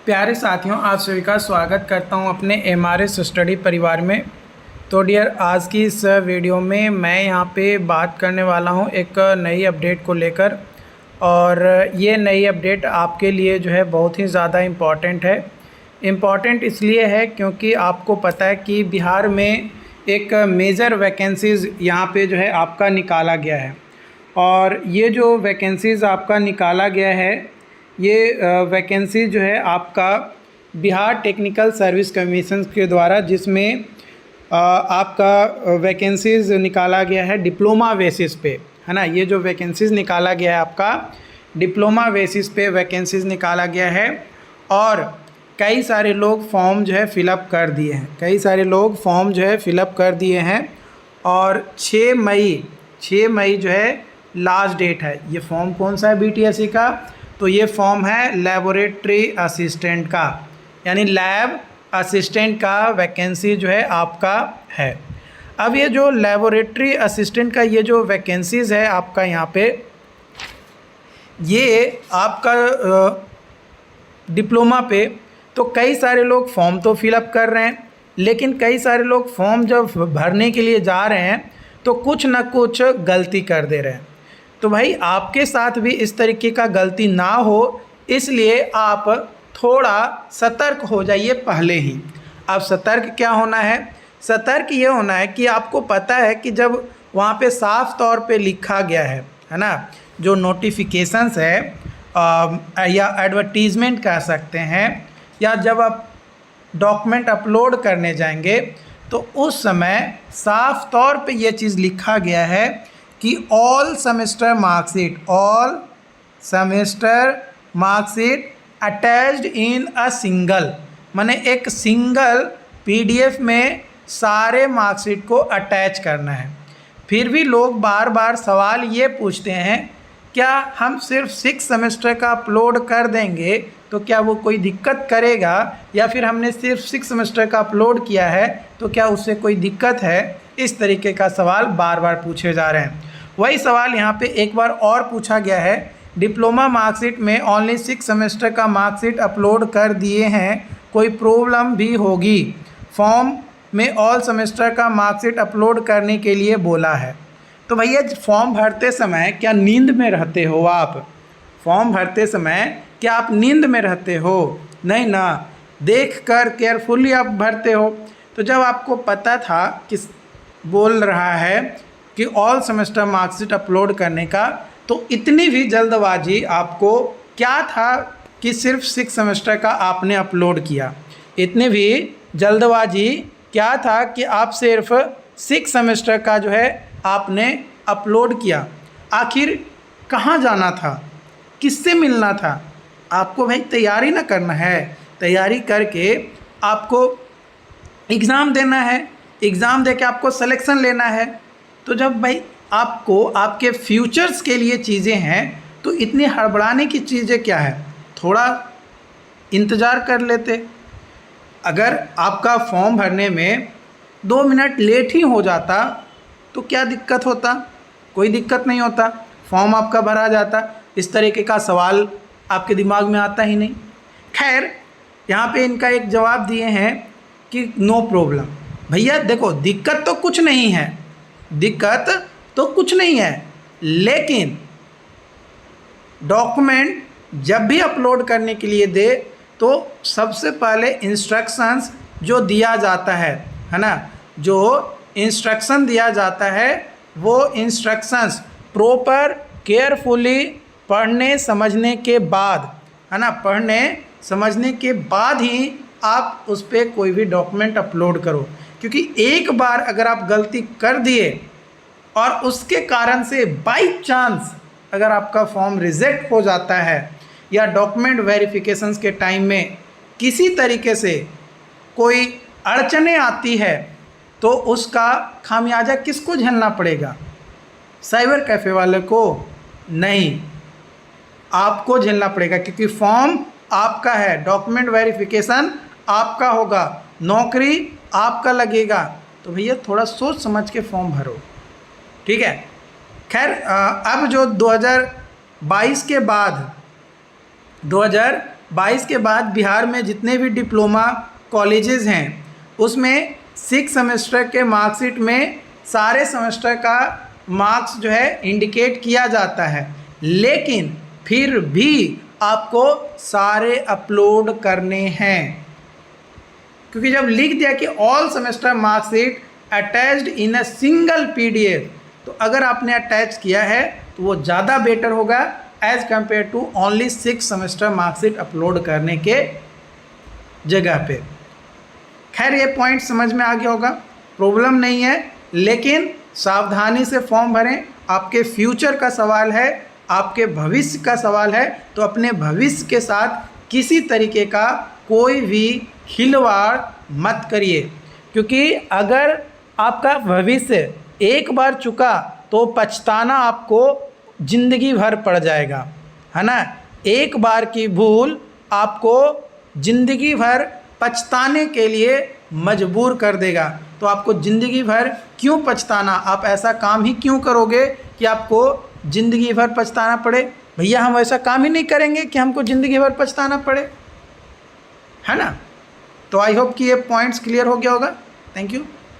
प्यारे साथियों, आप सभी का स्वागत करता हूं अपने MRS स्टडी परिवार में। तो डियर, आज की इस वीडियो में मैं यहां पे बात करने वाला हूं एक नई अपडेट को लेकर। और ये नई अपडेट आपके लिए जो है बहुत ही ज़्यादा इम्पॉर्टेंट है। इम्पॉर्टेंट इसलिए है क्योंकि आपको पता है कि बिहार में एक मेजर वैकेंसीज़ यहाँ पे जो है आपका निकाला गया है। और ये जो वैकेंसीज़ आपका निकाला गया है, ये वैकेंसी जो है आपका बिहार टेक्निकल सर्विस कमीशन के द्वारा, जिसमें आपका वैकेंसीज़ निकाला गया है डिप्लोमा बेसिस पे, है ना। ये जो वैकेंसीज़ निकाला गया है आपका डिप्लोमा बेसिस पे वैकेंसीज़ निकाला गया है। और कई सारे लोग फॉर्म जो है फ़िलअप कर दिए हैं, कई सारे लोग फॉर्म जो है फ़िलअप कर दिए हैं। और 6 मई जो है लास्ट डेट है। ये फॉर्म कौन सा है BTSC का? तो ये फॉर्म है लेबोरेटरी असिस्टेंट का, यानी लैब असिस्टेंट का वैकेंसी जो है आपका है। अब ये जो लेबोरेटरी असिस्टेंट का ये जो वैकेंसीज़ है आपका यहाँ पे, ये आपका डिप्लोमा पे तो कई सारे लोग फॉर्म तो फिलअप कर रहे हैं, लेकिन कई सारे लोग फॉर्म जब भरने के लिए जा रहे हैं तो कुछ ना कुछ गलती कर दे रहे हैं। तो भाई आपके साथ भी इस तरीके का गलती ना हो, इसलिए आप थोड़ा सतर्क हो जाइए पहले ही। अब सतर्क क्या होना है? सतर्क ये होना है कि आपको पता है कि जब वहाँ पे साफ तौर पे लिखा गया है ना, जो नोटिफिकेशंस है या एडवर्टीज़मेंट कह सकते हैं, या जब आप डॉक्यूमेंट अपलोड करने जाएंगे तो उस समय साफ तौर पे ये चीज़ लिखा गया है कि all semester marksheet attached in a single, माने एक सिंगल PDF में सारे मार्कशीट को अटैच करना है। फिर भी लोग बार बार सवाल ये पूछते हैं, क्या हम सिर्फ 6 सेमेस्टर का अपलोड कर देंगे तो क्या वो कोई दिक्कत करेगा, या फिर हमने सिर्फ 6 सेमेस्टर का अपलोड किया है तो क्या उससे कोई दिक्कत है? इस तरीके का सवाल बार बार पूछे जा रहे हैं। वही सवाल यहाँ पे एक बार और पूछा गया है, डिप्लोमा मार्कशीट में ओनली 6 सेमेस्टर का मार्कशीट अपलोड कर दिए हैं, कोई प्रॉब्लम भी होगी? फॉर्म में ऑल सेमेस्टर का मार्कशीट अपलोड करने के लिए बोला है। तो भैया, फॉर्म भरते समय क्या नींद में रहते हो आप? फॉर्म भरते समय क्या आप नींद में रहते हो? नहीं ना, देख कर केयरफुली आप भरते हो। तो जब आपको पता था कि बोल रहा है कि ऑल सेमेस्टर मार्कशीट अपलोड करने का, तो इतनी भी जल्दबाजी आपको क्या था कि सिर्फ 6 सेमेस्टर का आपने अपलोड किया? इतनी भी जल्दबाजी क्या था कि आप सिर्फ 6 सेमेस्टर का जो है आपने अपलोड किया? आखिर कहाँ जाना था, किससे मिलना था? आपको भाई तैयारी ना करना है, तैयारी करके आपको एग्ज़ाम देना है, एग्ज़ाम दे के आपको सिलेक्शन लेना है। तो जब भाई आपको आपके फ्यूचर्स के लिए चीज़ें हैं तो इतनी हड़बड़ाने की चीज़ें क्या है? थोड़ा इंतज़ार कर लेते। अगर आपका फॉर्म भरने में 2 मिनट लेट ही हो जाता तो क्या दिक्कत होता? कोई दिक्कत नहीं होता, फॉर्म आपका भरा जाता। इस तरीके का सवाल आपके दिमाग में आता ही नहीं। खैर, यहाँ पे इनका एक जवाब दिए हैं कि नो प्रॉब्लम। भैया देखो, दिक्कत तो कुछ नहीं है, दिक्कत तो कुछ नहीं है, लेकिन डॉक्यूमेंट जब भी अपलोड करने के लिए दे तो सबसे पहले इंस्ट्रक्शंस जो दिया जाता है ना, जो इंस्ट्रक्शन दिया जाता है वो इंस्ट्रक्शंस प्रॉपर केयरफुली पढ़ने समझने के बाद, है ना, पढ़ने समझने के बाद ही आप उस पर कोई भी डॉक्यूमेंट अपलोड करो। क्योंकि एक बार अगर आप गलती कर दिए और उसके कारण से बाई चांस अगर आपका फॉर्म रिजेक्ट हो जाता है या डॉक्यूमेंट वेरिफिकेशंस के टाइम में किसी तरीके से कोई अड़चने आती है तो उसका खामियाजा किसको झेलना पड़ेगा? साइबर कैफ़े वाले को? नहीं, आपको झेलना पड़ेगा, क्योंकि फॉर्म आपका है, डॉक्यूमेंट वेरिफिकेशन आपका होगा, नौकरी आपका लगेगा। तो भैया थोड़ा सोच समझ के फॉर्म भरो, ठीक है। खैर, अब जो 2022 के बाद 22 के बाद बिहार में जितने भी डिप्लोमा कॉलेजेस हैं उसमें 6 सेमेस्टर के मार्कशीट में सारे सेमेस्टर का मार्क्स जो है इंडिकेट किया जाता है, लेकिन फिर भी आपको सारे अपलोड करने हैं, क्योंकि जब लिख दिया कि all semester marksheet attached in a single PDF, तो अगर आपने अटैच किया है तो वो ज़्यादा बेटर होगा as compare to only 6 semester marksheet upload करने के जगह पे। खैर ये पॉइंट समझ में आ गया होगा, प्रॉब्लम नहीं है, लेकिन सावधानी से फॉर्म भरें। आपके फ्यूचर का सवाल है, आपके भविष्य का सवाल है, तो अपने भविष्य के साथ किसी तरीके का कोई भी खिलवाड़ मत करिए, क्योंकि अगर आपका भविष्य एक बार चुका तो पछताना आपको ज़िंदगी भर पड़ जाएगा, है ना। एक बार की भूल आपको ज़िंदगी भर पछताने के लिए मजबूर कर देगा, तो आपको ज़िंदगी भर क्यों पछताना, आप ऐसा काम ही क्यों करोगे कि आपको ज़िंदगी भर पछताना पड़े। भैया हम ऐसा काम ही नहीं करेंगे कि हमको ज़िंदगी भर पछताना पड़े, है ना। तो आई होप कि ये पॉइंट्स क्लियर हो गया होगा। Thank you.